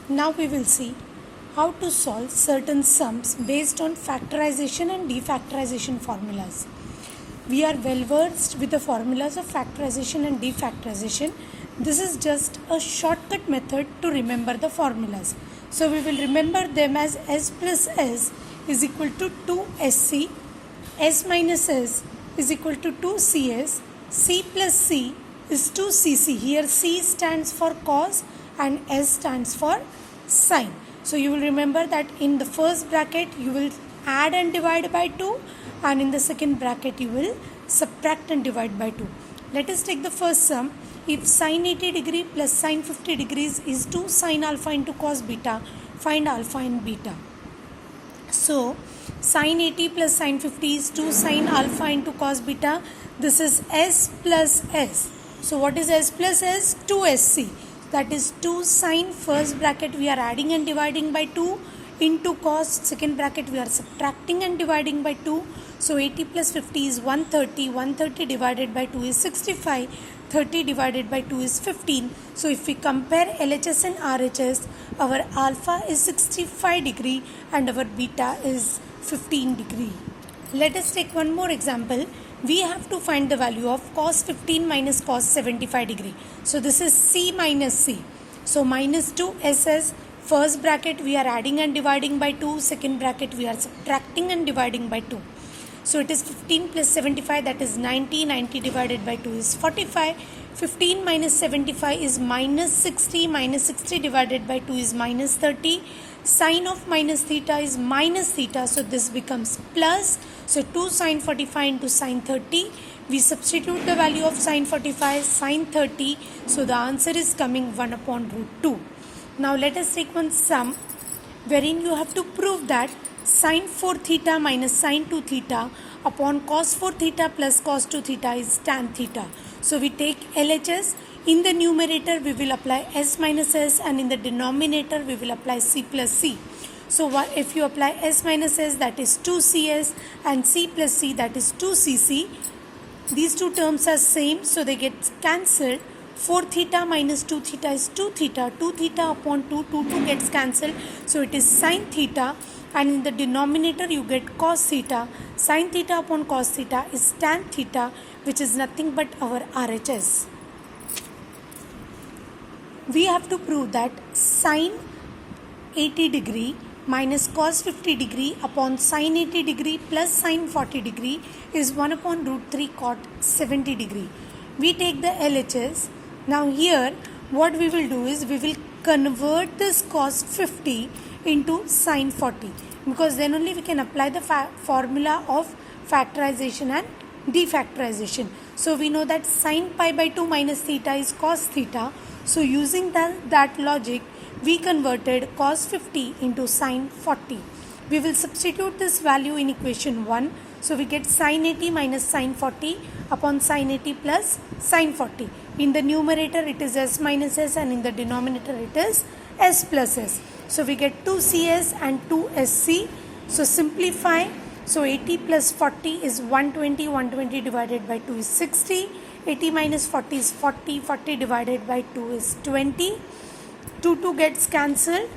Now we will see how to solve certain sums based on factorization and defactorization formulas. We are well versed with the formulas of factorization and defactorization. This is just a shortcut method to remember the formulas. So we will remember them as S plus S is equal to 2SC, S minus S is equal to 2CS, C plus C is 2CC. Here C stands for cos and S stands for sine. So you will remember that in the first bracket you will add and divide by 2, and in the second bracket you will subtract and divide by 2. Let us take the first sum. If sin 80 degree plus sin 50 degrees is 2 sin alpha into cos beta, find alpha and beta. So sin 80 plus sin 50 is 2 sin alpha into cos beta. This is S plus S. So what is S plus S? 2SC. That is 2 sin first bracket we are adding and dividing by 2 into cos second bracket we are subtracting and dividing by 2. So 80 plus 50 is 130. 130 divided by 2 is 65. 30 divided by 2 is 15. So if we compare LHS and RHS, our alpha is 65 degree and our beta is 15 degree. Let us take one more example. We have to find the value of cos 15 minus cos 75 degree. So this is C minus C. So minus 2 SS. First bracket we are adding and dividing by 2. Second bracket we are subtracting and dividing by 2. So it is 15 plus 75, that is 90. 90 divided by 2 is 45. 15 minus 75 is minus 60. Minus 60 divided by 2 is minus 30. Sine of minus theta is minus theta. So this becomes plus. So 2 sine 45 into sine 30. We substitute the value of sine 45, sine 30. So the answer is coming 1 upon root 2. Now let us take one sum wherein you have to prove that sin 4 theta minus sin 2 theta upon cos 4 theta plus cos 2 theta is tan theta. So we take LHS. In the numerator we will apply S minus S, and in the denominator we will apply C plus C. So if you apply S minus S, that is 2CS, and C plus C, that is 2CC. These two terms are same, so they get cancelled. 4 theta minus 2 theta is 2 theta. 2 theta upon 2, 2 gets cancelled. So it is sin theta, and in the denominator you get cos theta. Sin theta upon cos theta is tan theta, which is nothing but our RHS. We have to prove that sin 80 degree minus cos 50 degree upon sin 80 degree plus sin 40 degree is 1 upon root 3 cot 70 degree. We take the LHS. Now here what we will do is we will convert this cos 50 into sin 40, because then only we can apply the formula of factorization and defactorization. So we know that sin pi by 2 minus theta is cos theta. So using that logic, we converted cos 50 into sin 40. We will substitute this value in equation 1. So we get sin 80 minus sin 40 upon sin 80 plus sin 40. In the numerator it is S minus S, and in the denominator it is S plus S. So we get 2CS and 2SC. So simplify. So 80 plus 40 is 120. 120 divided by 2 is 60. 80 minus 40 is 40. 40 divided by 2 is 20. 2 gets cancelled.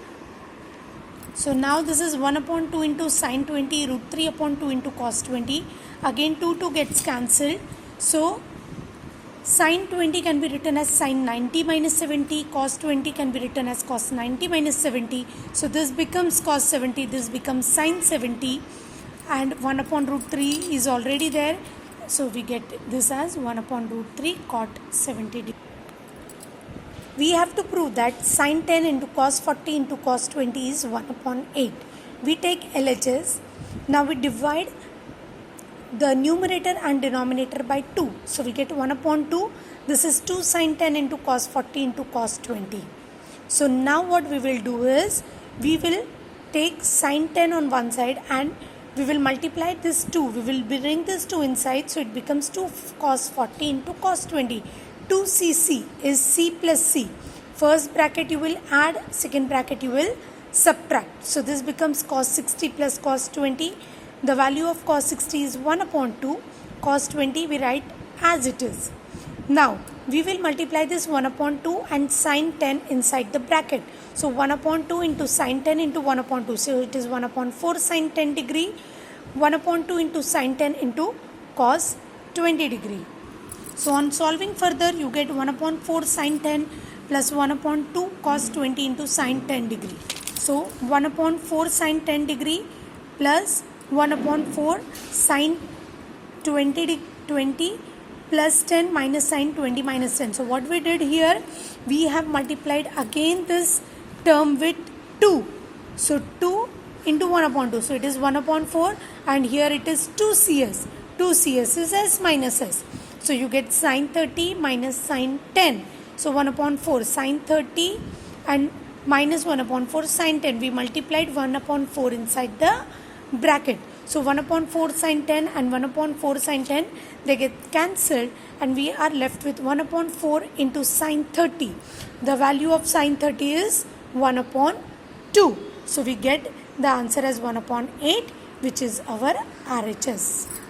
So now this is 1 upon 2 into sin 20, root 3 upon 2 into cos 20. Again 2 gets cancelled. So sin 20 can be written as sin 90 minus 70. Cos 20 can be written as cos 90 minus 70. So this becomes cos 70. This becomes sin 70. And 1 upon root 3 is already there. So we get this as 1 upon root 3 cot 70 degree. We have to prove that sin 10 into cos 40 into cos 20 is 1 upon 8. We take LHS. Now we divide the numerator and denominator by 2. So we get 1 upon 2. This is 2 sin 10 into cos 40 into cos 20. So now what we will do is we will take sin 10 on one side and we will multiply this 2. We will bring this 2 inside, so it becomes 2 cos 40 into cos 20. 2CC is C plus C. First bracket you will add, second bracket you will subtract. So this becomes cos 60 plus cos 20. The value of cos 60 is 1 upon 2. Cos 20 we write as it is. Now we will multiply this 1 upon 2 and sine 10 inside the bracket. So 1 upon 2 into sine 10 into 1 upon 2. So it is 1 upon 4 sine 10 degree, 1 upon 2 into sine 10 into cos 20 degree. So on solving further, you get 1 upon 4 sine 10 plus 1 upon 2 cos 20 into sine 10 degree. So 1 upon 4 sine 10 degree plus 1 upon 4 sine 20 plus 10 minus sine 20 minus 10. So what we did here, we have multiplied again this term with 2. So 2 into 1 upon 2. So it is 1 upon 4 and here it is 2 CS. 2 CS is S minus S. So you get sine 30 minus sine 10. So 1 upon 4 sine 30 and minus 1 upon 4 sine 10. We multiplied 1 upon 4 inside the bracket. So 1 upon 4 sine 10 and 1 upon 4 sine 10, they get cancelled and we are left with 1 upon 4 into sine 30. The value of sine 30 is 1 upon 2. So we get the answer as 1 upon 8, which is our RHS.